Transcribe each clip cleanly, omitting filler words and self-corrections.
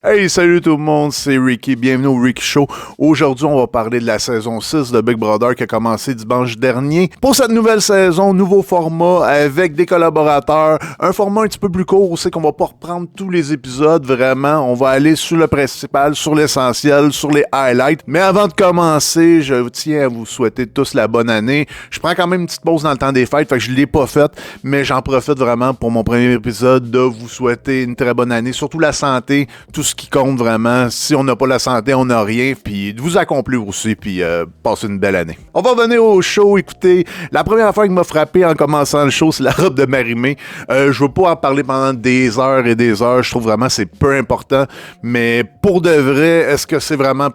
Hey, salut tout le monde, c'est Ricky, bienvenue au Ricky Show. Aujourd'hui, on va parler de la saison 6 de Big Brother qui a commencé dimanche dernier. Pour cette nouvelle saison, nouveau format avec des collaborateurs, un format un petit peu plus court, c'est qu'on va pas reprendre tous les épisodes, vraiment, on va aller sur le principal, sur l'essentiel, sur les highlights. Mais avant de commencer, je tiens à vous souhaiter tous la bonne année. Je prends quand même une petite pause dans le temps des fêtes, fait que je l'ai pas faite, mais j'en profite vraiment pour mon premier épisode de vous souhaiter une très bonne année, surtout la santé, tout ce qui compte vraiment. Si on n'a pas la santé, on n'a rien, puis de vous accomplir aussi, puis passer une belle année. On va revenir au show. Écoutez, la première affaire qui m'a frappé en commençant le show, c'est la robe de Marie-Mé. Je veux pas en parler pendant des heures et des heures, je trouve vraiment que c'est peu important, mais pour de vrai, est-ce que c'est vraiment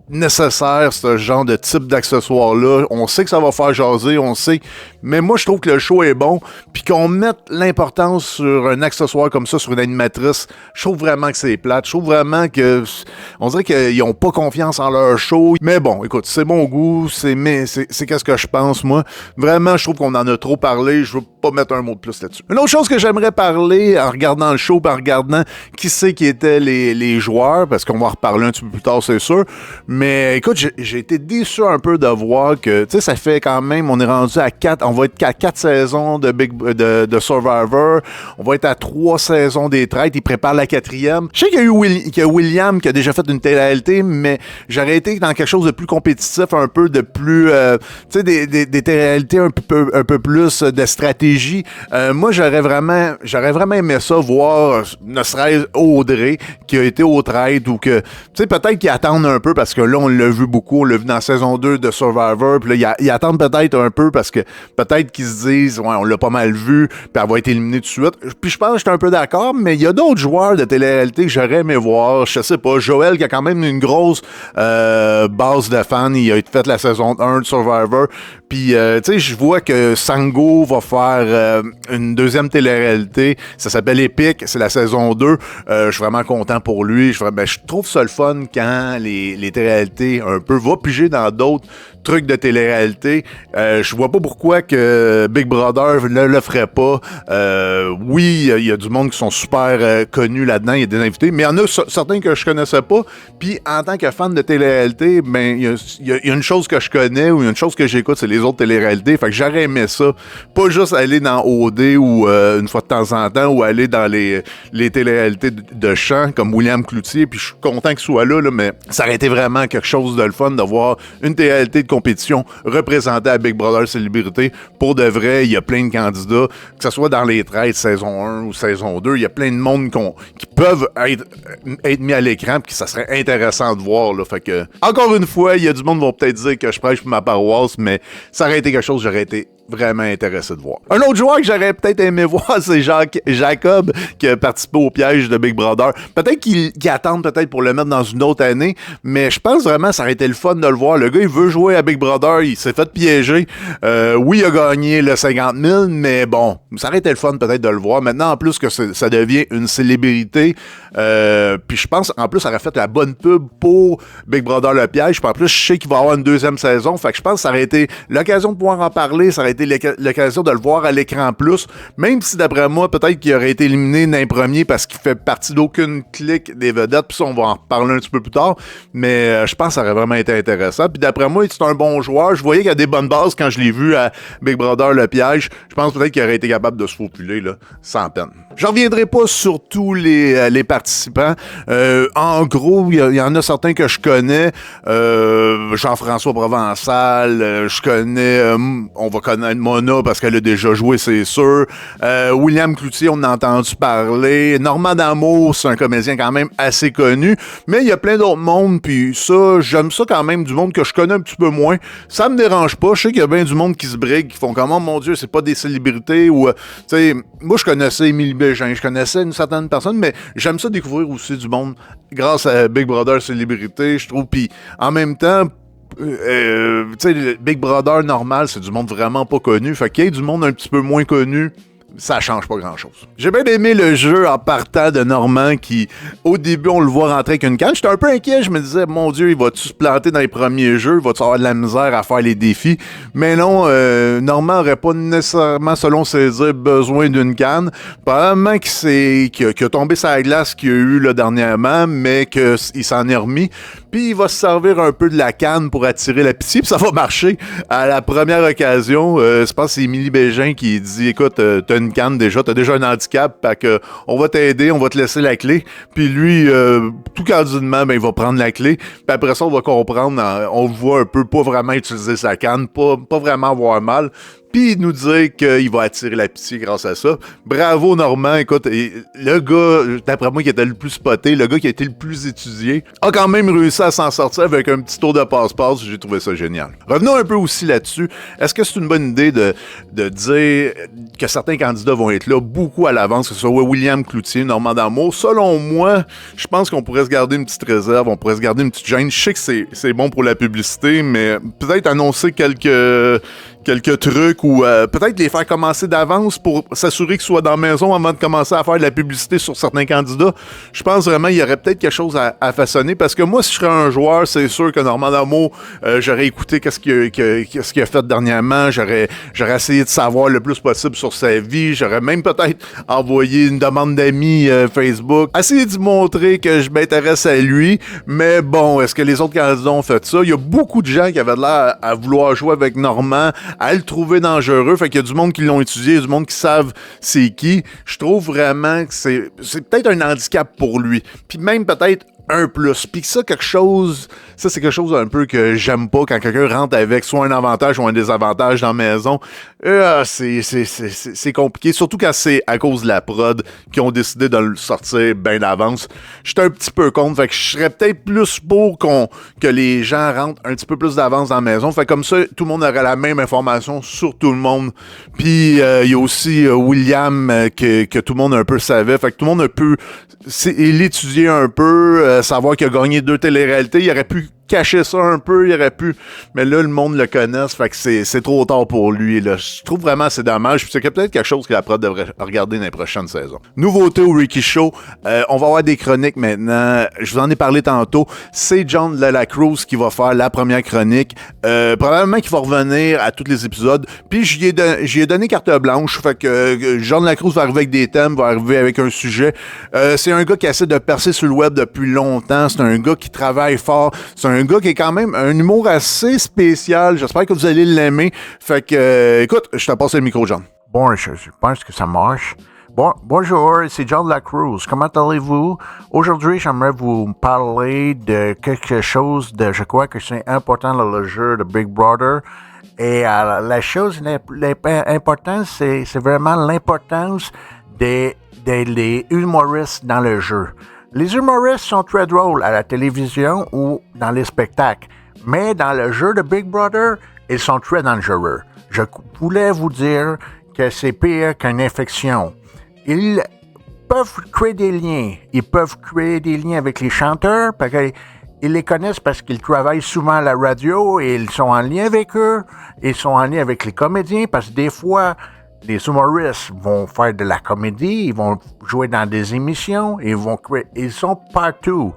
nécessaire ce genre de type d'accessoire-là? On sait que ça va faire jaser, on sait, mais moi je trouve que le show est bon, puis qu'on mette l'importance sur un accessoire comme ça, sur une animatrice, je trouve vraiment que c'est plate, je trouve vraiment que on dirait qu'ils ont pas confiance en leur show, mais bon, écoute, c'est mon goût, c'est qu'est-ce que je pense, moi. Vraiment, je trouve qu'on en a trop parlé, je veux pas mettre un mot de plus là-dessus. Une autre chose que j'aimerais parler en regardant le show, en regardant qui c'est qui étaient les joueurs, parce qu'on va en reparler un petit peu plus tard, c'est sûr. Mais écoute, j'ai été déçu un peu de voir que, tu sais, ça fait quand même, on est rendu à 4, on va être à 4 saisons de Survivor, on va être à 3 saisons des traites, ils préparent la 4e. Je sais qu'il y a William qui a déjà fait une télé-réalité, mais j'aurais été dans quelque chose de plus compétitif, un peu de plus, tu sais, des télé-réalités un peu plus de stratégie. Moi, j'aurais vraiment aimé ça, voir, ne serait-ce Audrey, qui a été aux traites, ou que, tu sais, peut-être qu'ils attendent un peu, parce que là, on l'a vu beaucoup, on l'a vu dans la saison 2 de Survivor, puis là, ils attendent peut-être un peu, parce que peut-être qu'ils se disent, ouais, on l'a pas mal vu, puis elle va être éliminée tout de suite. Puis je pense que j'étais un peu d'accord, mais il y a d'autres joueurs de télé-réalité que j'aurais aimé voir. Je sais pas, Joël, qui a quand même une grosse base de fans, il a fait la saison 1 de Survivor, puis tu sais, je vois que Sango va faire une deuxième télé-réalité, ça s'appelle Epic, c'est la saison 2, je suis vraiment content pour lui, je trouve ça le fun quand les télé-réalités un peu, va piger dans d'autres trucs de télé-réalité. Je vois pas pourquoi que Big Brother ne le ferait pas. Oui, il y a du monde qui sont super connus là-dedans, il y a des invités, mais il y en a certains que je connaissais pas. Puis en tant que fan de télé-réalité, ben il y a une chose que je connais ou il y a une chose que j'écoute, c'est les autres télé-réalités. Fait que j'aurais aimé ça. Pas juste aller dans OD ou une fois de temps en temps, ou aller dans les télé-réalités de chant comme William Cloutier. Puis je suis content qu'il soit là, mais ça aurait été vraiment quelque chose de le fun de voir une télé-réalité de compétition représentée à Big Brother Célébrité. Pour de vrai, il y a plein de candidats, que ce soit dans les traites saison 1 ou saison 2, il y a plein de monde qui peuvent être mis à l'écran, puis que ça serait intéressant de voir, là. Fait que, encore une fois, il y a du monde qui vont peut-être dire que je prêche pour ma paroisse, mais ça aurait été quelque chose que j'aurais été vraiment intéressé de voir. Un autre joueur que j'aurais peut-être aimé voir, c'est Jacob, qui a participé au piège de Big Brother. Peut-être qu'ils attendent peut-être pour le mettre dans une autre année, mais je pense vraiment que ça aurait été le fun de le voir. Le gars, il veut jouer à Big Brother, il s'est fait piéger. Oui, il a gagné le 50 000, mais bon, ça aurait été le fun peut-être de le voir. Maintenant, en plus que ça devient une célébrité, puis je pense, en plus, ça aurait fait la bonne pub pour Big Brother le piège. Puis en plus, je sais qu'il va y avoir une deuxième saison, fait que je pense que ça aurait été l'occasion de pouvoir en parler, ça aurait été l'occasion de le voir à l'écran plus, même si d'après moi, peut-être qu'il aurait été éliminé d'un premier parce qu'il fait partie d'aucune clique des vedettes, puis ça, on va en reparler un petit peu plus tard, mais je pense que ça aurait vraiment été intéressant. Puis d'après moi, c'est un bon joueur, je voyais qu'il y a des bonnes bases quand je l'ai vu à Big Brother le piège, je pense peut-être qu'il aurait été capable de se faufiler, là, sans peine. Je reviendrai pas sur tous les participants. En gros, il y en a certains que je connais. Jean-François Provençal, je connais, on va connaître Mona parce qu'elle a déjà joué, c'est sûr. William Cloutier, on a entendu parler. Normand D'Amour, c'est un comédien quand même assez connu. Mais il y a plein d'autres mondes, puis ça, j'aime ça quand même, du monde que je connais un petit peu moins. Ça me dérange pas. Je sais qu'il y a bien du monde qui se brigue, qui font comment, mon Dieu, c'est pas des célébrités ou, tu sais, moi je connaissais Émilie Bégin, je connaissais une certaine personne, mais j'aime ça découvrir aussi du monde grâce à Big Brother Célébrité, je trouve. Puis en même temps, tu sais, Big Brother normal, c'est du monde vraiment pas connu. Fait qu'il y ait du monde un petit peu moins connu, ça change pas grand-chose. J'ai bien aimé le jeu en partant de Normand qui, au début, on le voit rentrer avec une canne. J'étais un peu inquiet, je me disais, mon Dieu, il va-tu se planter dans les premiers jeux? Va-tu avoir de la misère à faire les défis? Mais non, Normand n'aurait pas nécessairement, selon ses dires, besoin d'une canne. Probablement qu'il a tombé sur la glace qu'il y a eu là, dernièrement, mais qu'il s'en est remis. Puis il va se servir un peu de la canne pour attirer la pitié, puis ça va marcher. À la première occasion, je pense que c'est Émilie Bégin qui dit, écoute, t'as une canne déjà, t'as déjà un handicap, fait que on va t'aider, on va te laisser la clé. Puis lui, tout candidement, ben, il va prendre la clé. Puis après ça, on va comprendre, on le voit un peu pas vraiment utiliser sa canne, pas vraiment avoir mal. Puis il nous dit qu'il va attirer la pitié grâce à ça. Bravo Normand, écoute, le gars, d'après moi, qui était le plus spoté, le gars qui a été le plus étudié, a quand même réussi à s'en sortir avec un petit tour de passe-passe. J'ai trouvé ça génial. Revenons un peu aussi là-dessus. Est-ce que c'est une bonne idée de dire que certains candidats vont être là beaucoup à l'avance, que ce soit William Cloutier, Normand D'Amour? Selon moi, je pense qu'on pourrait se garder une petite réserve, on pourrait se garder une petite gêne. Je sais que c'est bon pour la publicité, mais peut-être annoncer quelques trucs ou peut-être les faire commencer d'avance pour s'assurer qu'ils soient dans la maison avant de commencer à faire de la publicité sur certains candidats. Je pense vraiment qu'il y aurait peut-être quelque chose à façonner parce que moi, si je serais un joueur, c'est sûr que Normand D'Amour, j'aurais écouté qu'est-ce qu'il a fait dernièrement, j'aurais essayé de savoir le plus possible sur sa vie, j'aurais même peut-être envoyé une demande d'amis Facebook, essayer de montrer que je m'intéresse à lui, mais bon, est-ce que les autres candidats ont fait ça? Il y a beaucoup de gens qui avaient l'air à vouloir jouer avec Normand, à le trouver dangereux. Fait qu'il y a du monde qui l'ont étudié, du monde qui savent c'est qui. Je trouve vraiment que c'est peut-être un handicap pour lui. Puis même peut-être un plus. Puis ça, c'est quelque chose un peu que j'aime pas quand quelqu'un rentre avec soit un avantage ou un désavantage dans la maison. C'est compliqué, surtout quand c'est à cause de la prod qui ont décidé de le sortir bien d'avance. J'étais un petit peu contre, fait que je serais peut-être plus pour que les gens rentrent un petit peu plus d'avance dans la maison. Fait comme ça, tout le monde aurait la même information sur tout le monde. Puis il y a aussi William que tout le monde un peu savait. Fait que tout le monde peut l'étudier un peu, savoir qu'il a gagné 2 téléréalités. Il aurait pu cacher ça un peu, il aurait pu, mais là le monde le connaisse, fait que c'est trop tard pour lui là. Je trouve vraiment c'est dommage, puis c'est peut-être quelque chose que la prod devrait regarder dans les prochaines saisons. Nouveauté au Ricky Show, on va avoir des chroniques maintenant, je vous en ai parlé tantôt, c'est John Lacruz qui va faire la première chronique, probablement qu'il va revenir à tous les épisodes, puis j'y ai donné carte blanche, fait que John Lacruz va arriver avec des thèmes, va arriver avec un sujet, c'est un gars qui essaie de percer sur le web depuis longtemps, c'est un gars qui travaille fort, c'est un gars qui est quand même un humour assez spécial. J'espère que vous allez l'aimer. Fait que, écoute, je te passe le micro, John. Bon, je pense que ça marche. Bonjour, c'est John Lacruz. Comment allez-vous? Aujourd'hui, j'aimerais vous parler de quelque chose je crois que c'est important dans le jeu de Big Brother. Et la chose importante, c'est vraiment l'importance des humoristes dans le jeu. Les humoristes sont très drôles à la télévision ou dans les spectacles, mais dans le jeu de Big Brother, ils sont très dangereux. Je voulais vous dire que c'est pire qu'une infection. Ils peuvent créer des liens. Ils peuvent créer des liens avec les chanteurs, parce qu'ils les connaissent parce qu'ils travaillent souvent à la radio et ils sont en lien avec eux. Ils sont en lien avec les comédiens parce que des fois, les humoristes vont faire de la comédie, ils vont jouer dans des émissions, ils sont partout.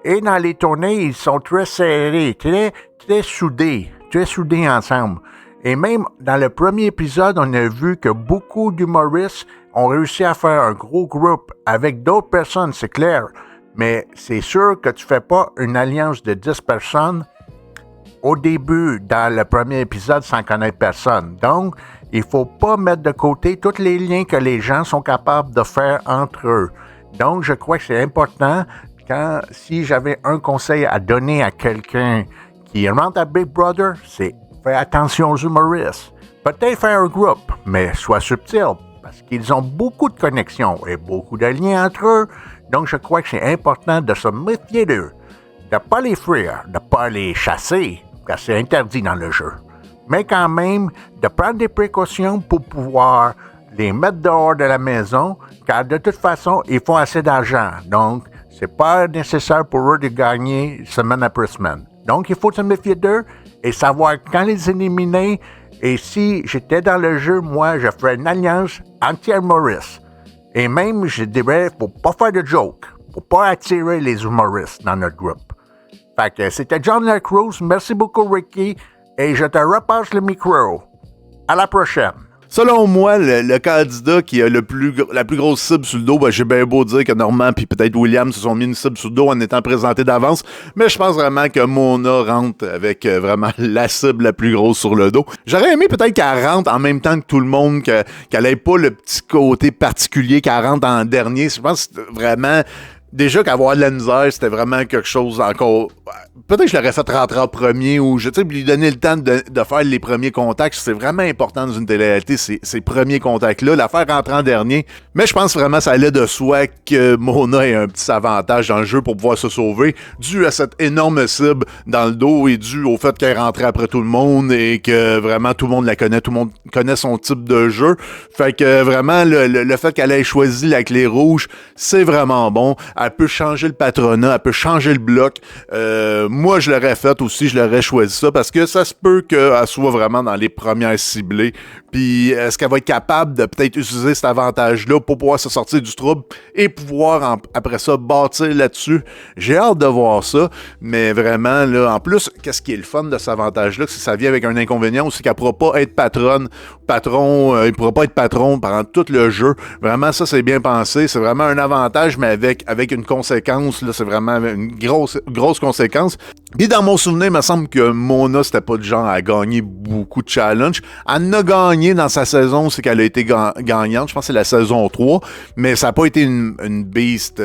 Et dans les tournées, ils sont très serrés, très soudés ensemble. Et même dans le premier épisode, on a vu que beaucoup d'humoristes ont réussi à faire un gros groupe avec d'autres personnes, c'est clair. Mais c'est sûr que tu fais pas une alliance de 10 personnes au début, dans le premier épisode, sans connaître personne. Donc, il faut pas mettre de côté tous les liens que les gens sont capables de faire entre eux. Donc, je crois que c'est important si j'avais un conseil à donner à quelqu'un qui rentre à Big Brother, c'est faire attention aux humoristes. Peut-être faire un groupe, mais sois subtil, parce qu'ils ont beaucoup de connexions et beaucoup de liens entre eux. Donc, je crois que c'est important de se méfier d'eux, de ne pas les fuir, de ne pas les chasser, car c'est interdit dans le jeu. Mais quand même, de prendre des précautions pour pouvoir les mettre dehors de la maison, car de toute façon, ils font assez d'argent. Donc, c'est pas nécessaire pour eux de gagner semaine après semaine. Donc, il faut se méfier d'eux et savoir quand les éliminer. Et si j'étais dans le jeu, moi, je ferais une alliance anti-humoriste. Et même, je dirais, faut pas faire de joke. Faut pas attirer les humoristes dans notre groupe. Fait que c'était John Lacruz. Merci beaucoup, Ricky. Et je te repasse le micro. À la prochaine. Selon moi, le candidat qui a la plus grosse cible sur le dos, j'ai bien beau dire que Normand puis peut-être William se sont mis une cible sur le dos en étant présentés d'avance, mais je pense vraiment que Mona rentre avec vraiment la cible la plus grosse sur le dos. J'aurais aimé peut-être qu'elle rentre en même temps que tout le monde, qu'elle ait pas le petit côté particulier, qu'elle rentre en dernier. Je pense que c'était vraiment... Déjà qu'avoir de la misère, c'était vraiment quelque chose encore... Peut-être que je l'aurais fait rentrer en premier ou lui donner le temps de faire les premiers contacts. C'est vraiment important dans une télé-réalité, ces premiers contacts-là, la faire rentrer en dernier. Mais je pense vraiment que ça allait de soi que Mona ait un petit avantage dans le jeu pour pouvoir se sauver, dû à cette énorme cible dans le dos et dû au fait qu'elle est rentrée après tout le monde et que vraiment tout le monde la connaît, tout le monde connaît son type de jeu. Fait que vraiment, le fait qu'elle ait choisi la clé rouge, c'est vraiment bon. Elle peut changer le patronat, elle peut changer le bloc. Moi, je l'aurais fait aussi, je l'aurais choisi ça parce que ça se peut qu'elle soit vraiment dans les premières ciblées. Puis, est-ce qu'elle va être capable de peut-être utiliser cet avantage-là pour pouvoir se sortir du trouble et pouvoir, après ça, bâtir là-dessus? J'ai hâte de voir ça, mais vraiment, là, en plus, qu'est-ce qui est le fun de cet avantage-là? C'est que ça vient avec un inconvénient aussi qu'elle ne pourra pas être patron, il ne pourra pas être patron pendant tout le jeu. Vraiment, ça, c'est bien pensé. C'est vraiment un avantage, mais avec une conséquence, là, c'est vraiment une grosse conséquence. Puis dans mon souvenir, il me semble que Mona, c'était pas du genre à gagner beaucoup de challenges. Elle en a gagné dans sa saison, c'est qu'elle a été gagnante. Je pense que c'est la saison 3, mais ça n'a pas été une beast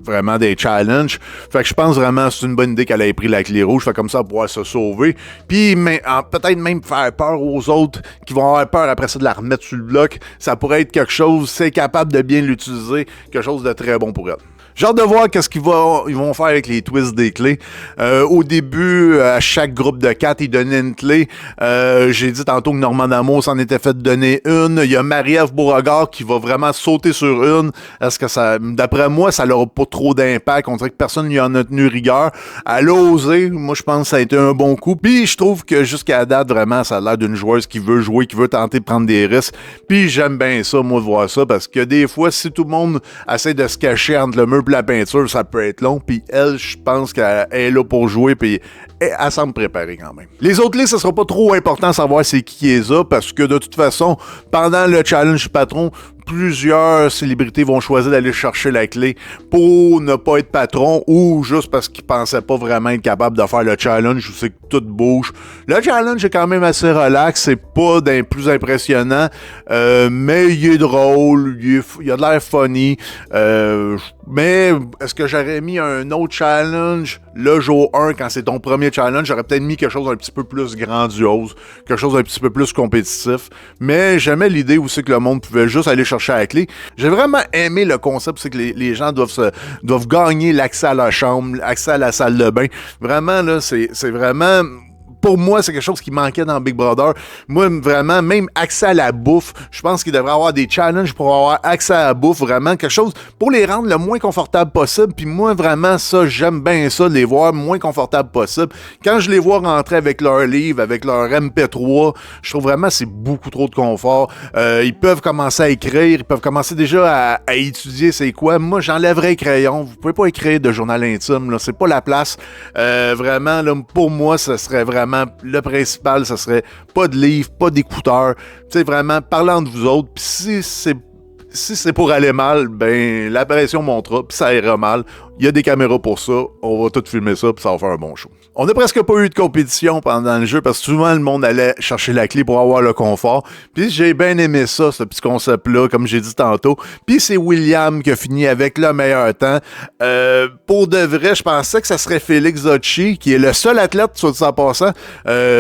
vraiment des challenges. Fait que je pense vraiment que c'est une bonne idée qu'elle ait pris la clé rouge. Fait comme ça, pouvoir se sauver. Puis peut-être même faire peur aux autres qui vont avoir peur après ça de la remettre sur le bloc. Ça pourrait être quelque chose, c'est capable de bien l'utiliser, quelque chose de très bon pour elle. J'ai hâte de voir qu'est-ce qu'ils vont faire avec les twists des clés. Au début, à chaque groupe de 4, ils donnaient une clé. J'ai dit tantôt que Normand D'Amour s'en était fait donner une. Il y a Marie-Ève Beauregard qui va vraiment sauter sur une. Est-ce que ça, d'après moi, ça n'aura pas trop d'impact? On dirait que personne lui en a tenu rigueur. Elle a osé. Moi, je pense que ça a été un bon coup. Puis, je trouve que jusqu'à la date, vraiment, ça a l'air d'une joueuse qui veut jouer, qui veut tenter de prendre des risques. Puis, j'aime bien ça, moi, de voir ça, parce que des fois, si tout le monde essaie de se cacher entre le mur et la peinture, ça peut être long. Puis elle, je pense qu'elle est là pour jouer, puis elle semble préparée quand même. Les autres listes, ce sera pas trop important de savoir c'est qui les a, parce que de toute façon, pendant le challenge du patron, plusieurs célébrités vont choisir d'aller chercher la clé pour ne pas être patron ou juste parce qu'ils pensaient pas vraiment être capables de faire le challenge où c'est que tout bouge. Le challenge est quand même assez relax, c'est pas d'un plus impressionnant, mais il est drôle, il a de l'air funny, mais est-ce que j'aurais mis un autre challenge le jour 1 quand c'est ton premier challenge? J'aurais peut-être mis quelque chose d'un petit peu plus grandiose, quelque chose d'un petit peu plus compétitif, mais j'aimais l'idée aussi que le monde pouvait juste aller chercher à la clé. J'ai vraiment aimé le concept, c'est que les gens doivent gagner l'accès à la chambre, l'accès à la salle de bain. Vraiment, là, c'est vraiment... Pour moi, c'est quelque chose qui manquait dans Big Brother. Moi, vraiment, même accès à la bouffe, je pense qu'il devrait y avoir des challenges pour avoir accès à la bouffe, vraiment, quelque chose pour les rendre le moins confortable possible. Puis moi, vraiment, ça, j'aime bien ça, de les voir moins confortables possible. Quand je les vois rentrer avec leur livre, avec leur MP3, je trouve vraiment que c'est beaucoup trop de confort. Ils peuvent commencer à écrire, ils peuvent commencer déjà à étudier c'est quoi. Moi, j'enlèverais les crayons. Vous pouvez pas écrire de journal intime, là. C'est pas la place. Vraiment, là, pour moi, ce serait vraiment le principal, ça serait pas de livre, pas d'écouteurs, tu sais, vraiment, parlant de vous autres, puis si c'est pour aller mal, ben, la pression montera, puis ça ira mal. Il y a des caméras pour ça, on va tout filmer ça, puis ça va faire un bon show. On n'a presque pas eu de compétition pendant le jeu, parce que souvent, le monde allait chercher la clé pour avoir le confort. Puis j'ai bien aimé ça, ce petit concept-là, comme j'ai dit tantôt. Puis c'est William qui a fini avec le meilleur temps. Pour de vrai, je pensais que ça serait Félix Zocchi, qui est le seul athlète, sur 100%.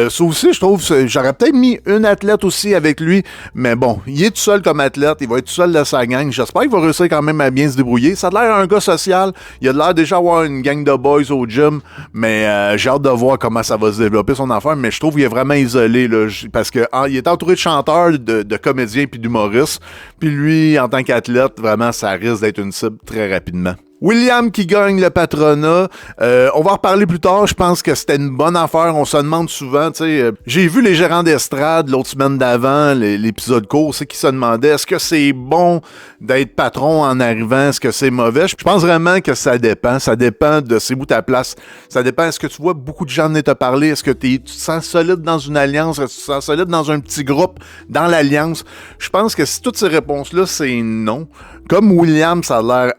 Ça aussi, je trouve, j'aurais peut-être mis une athlète aussi avec lui, mais bon, il est tout seul comme athlète, il va être tout seul de sa gang. J'espère qu'il va réussir quand même à bien se débrouiller. Ça a l'air un gars social, il a l'air déjà avoir une gang de boys au gym, mais j'ai hâte de voir comment ça va se développer son affaire, mais je trouve qu'il est vraiment isolé, là, parce que il est entouré de chanteurs, de comédiens puis d'humoristes, puis lui, en tant qu'athlète, vraiment, ça risque d'être une cible très rapidement. William qui gagne le patronat. On va en reparler plus tard. Je pense que c'était une bonne affaire. On se demande souvent, tu sais, j'ai vu les gérants d'estrade l'autre semaine d'avant, l'épisode court, c'est qui se demandaient est-ce que c'est bon d'être patron en arrivant, est-ce que c'est mauvais? Je pense vraiment que ça dépend. Ça dépend de c'est où ta place. Ça dépend, est-ce que tu vois beaucoup de gens venir te parler? Est-ce que tu te sens solide dans une alliance? Est-ce que tu te sens solide dans un petit groupe, dans l'alliance? Je pense que si toutes ces réponses-là, c'est non. Comme William, ça a l'air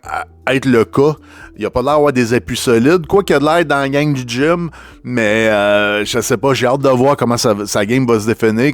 être le cas. Il a pas l'air d'avoir des appuis solides. Quoi qu'il a de l'air dans la gang du gym, mais je sais pas, j'ai hâte de voir comment sa game va se définir.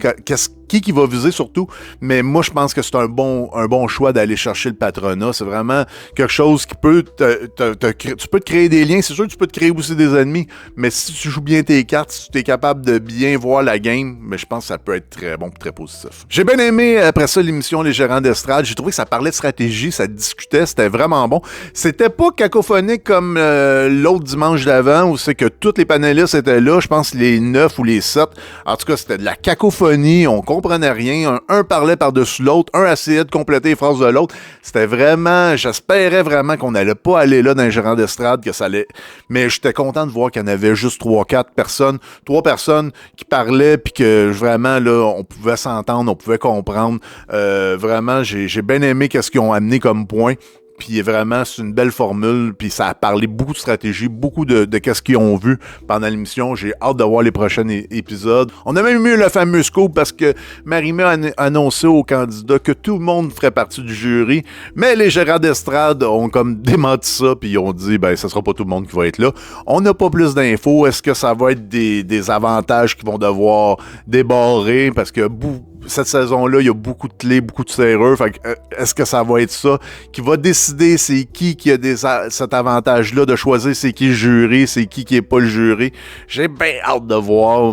Qui va viser surtout. Mais moi, je pense que c'est un bon choix d'aller chercher le patronat. C'est vraiment quelque chose qui peut tu peux te créer des liens. C'est sûr que tu peux te créer aussi des ennemis. Mais si tu joues bien tes cartes, si tu es capable de bien voir la game, mais je pense que ça peut être très bon, très positif. J'ai bien aimé, après ça, l'émission Les Gérants d'estrade. J'ai trouvé que ça parlait de stratégie, ça discutait, c'était vraiment bon. C'était pas cacophonique comme l'autre dimanche d'avant où c'est que tous les panélistes étaient là. Je pense les 9 ou les 7. En tout cas, c'était de la cacophonie. On comprenait rien. Un parlait par-dessus l'autre. Un essayait de compléter les phrases de l'autre. C'était vraiment... J'espérais vraiment qu'on n'allait pas aller là dans les gérants d'estrade, que ça allait... Mais j'étais content de voir qu'il y en avait juste 3-4 personnes. 3 personnes qui parlaient puis que vraiment, là, on pouvait s'entendre, on pouvait comprendre. Vraiment, j'ai bien aimé qu'est-ce qu'ils ont amené comme point. Puis vraiment, c'est une belle formule, puis ça a parlé beaucoup de stratégie, beaucoup de qu'est-ce qu'ils ont vu pendant l'émission. J'ai hâte de voir les prochains épisodes. On a même eu le fameux scoop parce que Marie-Mé a annoncé aux candidats que tout le monde ferait partie du jury, mais les gérants d'estrade ont comme démenti ça, puis ils ont dit, ben, ça sera pas tout le monde qui va être là. On n'a pas plus d'infos. Est-ce que ça va être des avantages qui vont devoir débarrer parce que cette saison-là, il y a beaucoup de clés, beaucoup de serrures. Fait que, est-ce que ça va être ça qui va décider c'est qui a cet avantage-là de choisir c'est qui le jury, c'est qui est pas le jury? J'ai bien hâte de voir,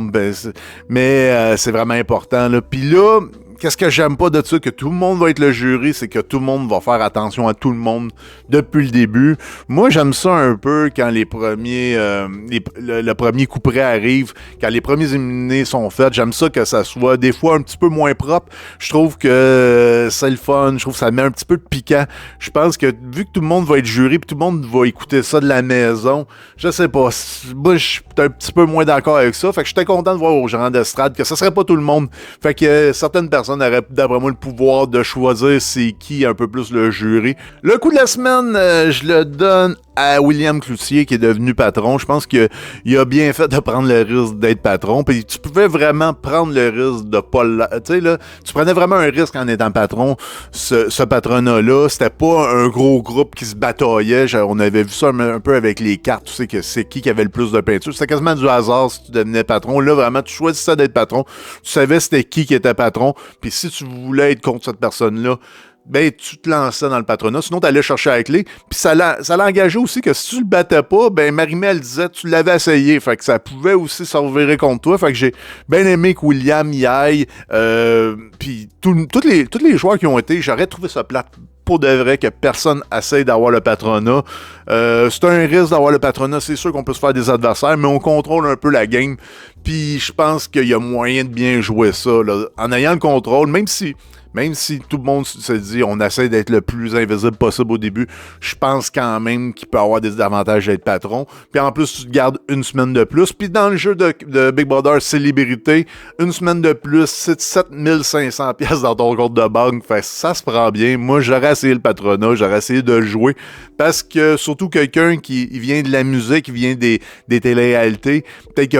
mais c'est vraiment important, là. Puis là, qu'est-ce que j'aime pas de ça, que tout le monde va être le jury, c'est que tout le monde va faire attention à tout le monde depuis le début. Moi, j'aime ça un peu quand les premiers, le premier coup près arrive, quand les premiers éliminés sont faits. J'aime ça que ça soit des fois un petit peu moins propre. Je trouve que c'est le fun. Je trouve que ça met un petit peu de piquant. Je pense que vu que tout le monde va être jury, puis tout le monde va écouter ça de la maison, je sais pas. Moi, je suis un petit peu moins d'accord avec ça. Fait que j'étais content de voir aux gérants d'estrade que ça serait pas tout le monde. Fait que certaines personnes aurait d'après moi le pouvoir de choisir c'est qui un peu plus le jury. Le coup de la semaine, je le donne à William Cloutier qui est devenu patron. Je pense qu'il a bien fait de prendre le risque d'être patron. Puis tu pouvais vraiment prendre le risque de pas tu sais là, tu prenais vraiment un risque en étant patron. Ce patronat-là, c'était pas un gros groupe qui se bataillait. On avait vu ça un peu avec les cartes. Tu sais que c'est qui avait le plus de peinture. C'était quasiment du hasard si tu devenais patron. Là, vraiment, tu choisissais d'être patron. Tu savais c'était qui était patron. Puis si tu voulais être contre cette personne-là, ben tu te lançais dans le patronat, sinon tu allais chercher la clé. Puis ça l'a engagé aussi que si tu le battais pas, ben Marie-Mé, elle disait tu l'avais essayé. Fait que ça pouvait aussi se revirer contre toi. Fait que j'ai bien aimé que William y aille. Puis tous les joueurs qui ont été, j'aurais trouvé ça plate pour de vrai que personne essaye d'avoir le patronat. C'est un risque d'avoir le patronat. C'est sûr qu'on peut se faire des adversaires, mais on contrôle un peu la game. Puis je pense qu'il y a moyen de bien jouer ça, là, en ayant le contrôle, même si tout le monde se dit on essaie d'être le plus invisible possible au début, je pense quand même qu'il peut avoir des avantages d'être patron. Puis en plus, tu te gardes une semaine de plus. Puis dans le jeu de Big Brother Célébrité, une semaine de plus, c'est 7500 pièces dans ton compte de banque. Fait ça se prend bien. Moi, j'aurais essayé le patronat, j'aurais essayé de le jouer. Parce que surtout quelqu'un qui vient de la musique, qui vient des télé-réalités, peut-être qu'il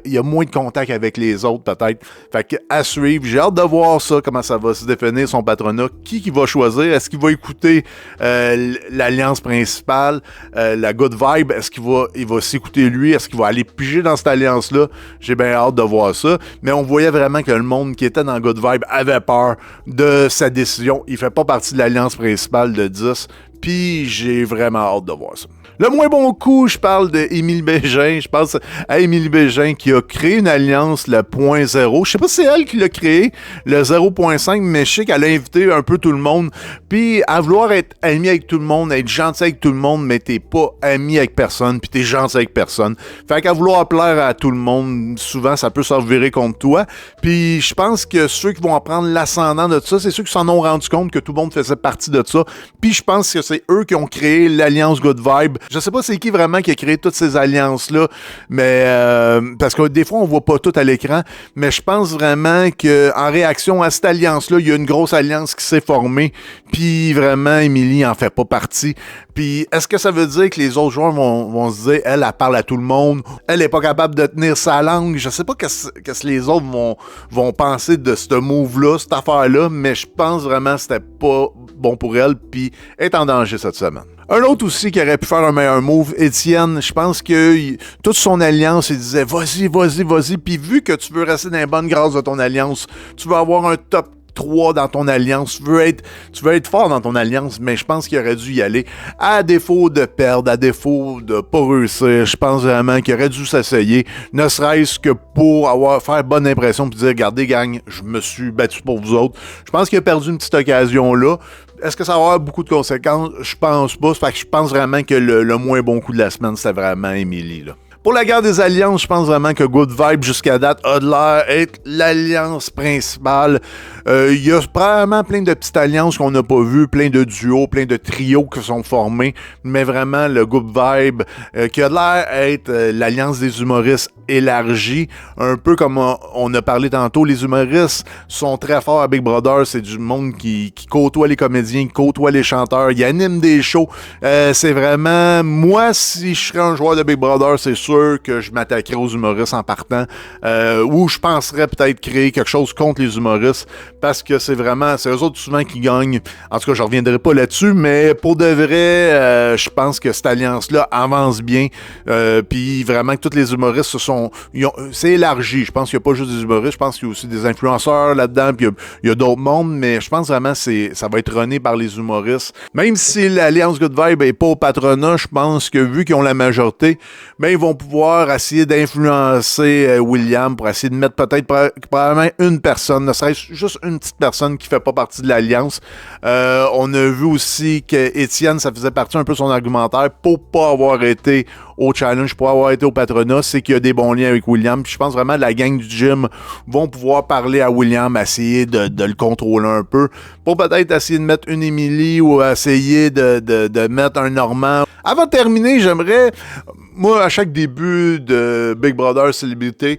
y a moins de contact avec les autres, peut-être. Fait que à suivre, j'ai hâte de voir ça, comment ça va se définir son patronat, qui va choisir, est-ce qu'il va écouter l'alliance principale, la good vibe, est-ce qu'il va s'écouter lui, est-ce qu'il va aller piger dans cette alliance-là, j'ai bien hâte de voir ça, mais on voyait vraiment que le monde qui était dans good vibe avait peur de sa décision, il fait pas partie de l'alliance principale de 10, puis j'ai vraiment hâte de voir ça. Le moins bon coup, je parle d'Émilie Bégin. Je pense à Émilie Bégin qui a créé une alliance, le point zéro. Je sais pas si c'est elle qui l'a créé, le 0.5, mais je sais qu'elle a invité un peu tout le monde. Puis à vouloir être amie avec tout le monde, être gentil avec tout le monde, mais t'es pas ami avec personne, puis t'es gentil avec personne. Fait qu'à vouloir plaire à tout le monde, souvent ça peut se revirer contre toi. Puis je pense que ceux qui vont en prendre l'ascendant de ça, c'est ceux qui s'en ont rendu compte que tout le monde faisait partie de ça. Puis je pense que c'est eux qui ont créé l'alliance Good Vibe. Je sais pas c'est qui vraiment qui a créé toutes ces alliances-là, mais parce que des fois, on voit pas tout à l'écran, mais je pense vraiment qu'en réaction à cette alliance-là, il y a une grosse alliance qui s'est formée, puis vraiment, Émilie en fait pas partie. Puis est-ce que ça veut dire que les autres joueurs vont se dire, elle parle à tout le monde, elle est pas capable de tenir sa langue? Je sais pas qu'est-ce que les autres vont penser de ce move-là, cette affaire-là, mais je pense vraiment que c'était pas bon pour elle, puis est en danger cette semaine. Un autre aussi qui aurait pu faire un meilleur move, Étienne, je pense que toute son alliance, il disait vas-y, puis vu que tu veux rester dans les bonnes grâces de ton alliance, tu veux avoir un top 3 dans ton alliance, tu veux être fort dans ton alliance, mais je pense qu'il aurait dû y aller à défaut de perdre, à défaut de pas réussir. Je pense vraiment qu'il aurait dû s'essayer, ne serait-ce que pour faire bonne impression puis dire regardez gang, je me suis battu pour vous autres. Je pense qu'il a perdu une petite occasion là. Est-ce que ça va avoir beaucoup de conséquences? Je pense pas. Fait que je pense vraiment que le moins bon coup de la semaine, c'était vraiment Émilie, là. Pour la guerre des alliances, je pense vraiment que Good Vibe, jusqu'à date, a de l'air être l'alliance principale. Il y a probablement plein de petites alliances qu'on n'a pas vues, plein de duos, plein de trios qui sont formés, mais vraiment le Good Vibe, qui a de l'air être l'alliance des humoristes élargie, un peu comme on a parlé tantôt, les humoristes sont très forts à Big Brother, c'est du monde qui côtoie les comédiens, qui côtoie les chanteurs, ils animent des shows. C'est vraiment, moi, si je serais un joueur de Big Brother, c'est sûr que je m'attaquerais aux humoristes en partant, ou je penserais peut-être créer quelque chose contre les humoristes, parce que c'est eux autres souvent qui gagnent. En tout cas, je reviendrai pas là-dessus, mais pour de vrai, je pense que cette alliance-là avance bien, puis vraiment que tous les humoristes c'est élargi. Je pense qu'il n'y a pas juste des humoristes, je pense qu'il y a aussi des influenceurs là-dedans, puis il y a d'autres mondes, mais je pense vraiment que ça va être runné par les humoristes. Même si l'Alliance Good Vibe n'est pas au patronat, je pense que vu qu'ils ont la majorité, ben ils vont pouvoir essayer d'influencer William pour essayer de mettre peut-être probablement une personne, ne serait-ce juste une petite personne qui fait pas partie de l'Alliance. On a vu aussi que Étienne, ça faisait partie un peu de son argumentaire pour pas avoir été au challenge, pour avoir été au patronat, c'est qu'il y a des bons liens avec William. Puis je pense vraiment que la gang du gym vont pouvoir parler à William, essayer de le contrôler un peu, pour peut-être essayer de mettre une Émilie ou essayer de mettre un Normand. Avant de terminer, j'aimerais... Moi, à chaque début de Big Brother Célébrité,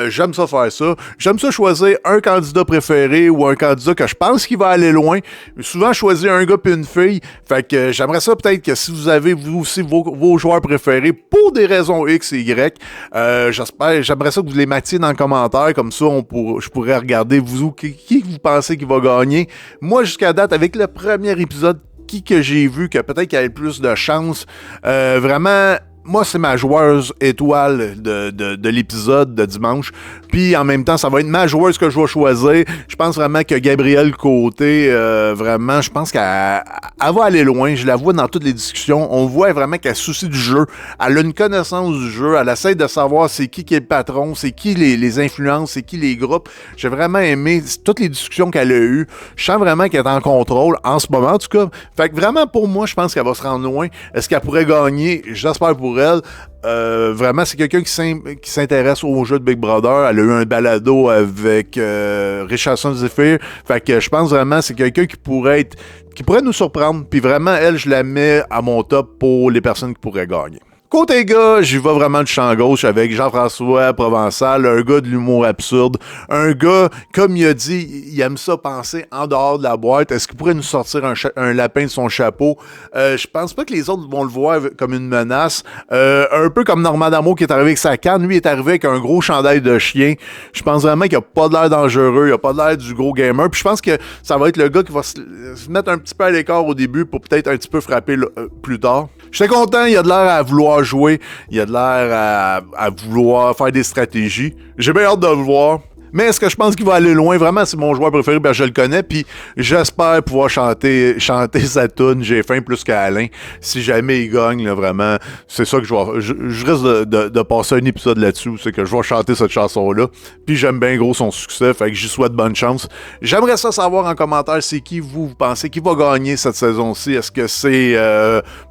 j'aime ça faire ça. J'aime ça choisir un candidat préféré ou un candidat que je pense qu'il va aller loin. Souvent, choisir un gars puis une fille. Fait que j'aimerais ça peut-être que si vous avez vous aussi vos joueurs préférés pour des raisons X et Y, j'aimerais ça que vous les mettiez dans le commentaire. Comme ça, je pourrais regarder qui vous pensez qui va gagner. Moi, jusqu'à date, avec le premier épisode, qui que j'ai vu que peut-être qu'il y avait plus de chance, vraiment... Moi, c'est ma joueuse étoile de l'épisode de dimanche. Puis, en même temps, ça va être ma joueuse que je vais choisir. Je pense vraiment que Gabrielle Côté, vraiment, je pense qu'elle va aller loin. Je la vois dans toutes les discussions. On voit vraiment qu'elle soucie du jeu. Elle a une connaissance du jeu. Elle essaie de savoir c'est qui est le patron, c'est qui les influences, c'est qui les groupes. J'ai vraiment aimé toutes les discussions qu'elle a eues. Je sens vraiment qu'elle est en contrôle, en ce moment, en tout cas. Fait que vraiment, pour moi, je pense qu'elle va se rendre loin. Est-ce qu'elle pourrait gagner? J'espère pour elle. Vraiment, c'est quelqu'un qui s'intéresse au jeu de Big Brother. Elle a eu un balado avec Richardson Zephyr. Fait que je pense vraiment que c'est quelqu'un qui pourrait nous surprendre. Puis vraiment, elle, je la mets à mon top pour les personnes qui pourraient gagner. Côté gars, j'y vais vraiment du champ gauche avec Jean-François Provençal, un gars de l'humour absurde, un gars, comme il a dit, il aime ça penser en dehors de la boîte. Est-ce qu'il pourrait nous sortir un lapin de son chapeau? Je pense pas que les autres vont le voir comme une menace. Un peu comme Normand D'Amour qui est arrivé avec sa canne, lui est arrivé avec un gros chandail de chien. Je pense vraiment qu'il a pas de l'air dangereux, il a pas de l'air du gros gamer. Puis je pense que ça va être le gars qui va se mettre un petit peu à l'écart au début pour peut-être un petit peu frapper plus tard. J'étais content, il a de l'air à vouloir jouer, il a de l'air à vouloir faire des stratégies. J'ai bien hâte de le voir. Mais est-ce que je pense qu'il va aller loin? Vraiment, c'est mon joueur préféré, ben je le connais, puis j'espère pouvoir chanter sa toune J'ai faim plus qu'Alain. Si jamais il gagne, là, vraiment, c'est ça que je risque de passer un épisode là-dessus, c'est que je vais chanter cette chanson-là, puis j'aime bien gros son succès, fait que j'y souhaite bonne chance. J'aimerais ça savoir en commentaire, c'est qui vous pensez qui va gagner cette saison-ci? Est-ce que c'est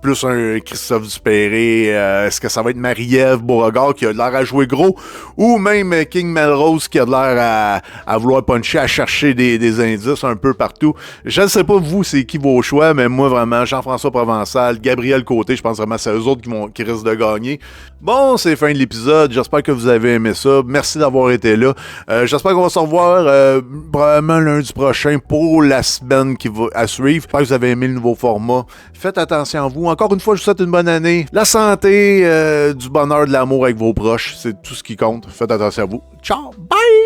plus un Christophe Dupéré? Est-ce que ça va être Marie-Ève Beauregard qui a l'air à jouer gros? Ou même King Melrose qui a l'air à vouloir puncher, à chercher des indices un peu partout? Je ne sais pas vous, c'est qui vos choix, mais moi vraiment, Jean-François Provençal, Gabriel Côté, je pense vraiment que c'est eux autres qui risquent de gagner. Bon, c'est fin de l'épisode, j'espère que vous avez aimé ça. Merci d'avoir été là. J'espère qu'on va se revoir probablement lundi prochain pour la semaine qui va à suivre. J'espère que vous avez aimé le nouveau format. Faites attention à vous. Encore une fois, je vous souhaite une bonne année. La santé, du bonheur, de l'amour avec vos proches, c'est tout ce qui compte. Faites attention à vous. Ciao, bye!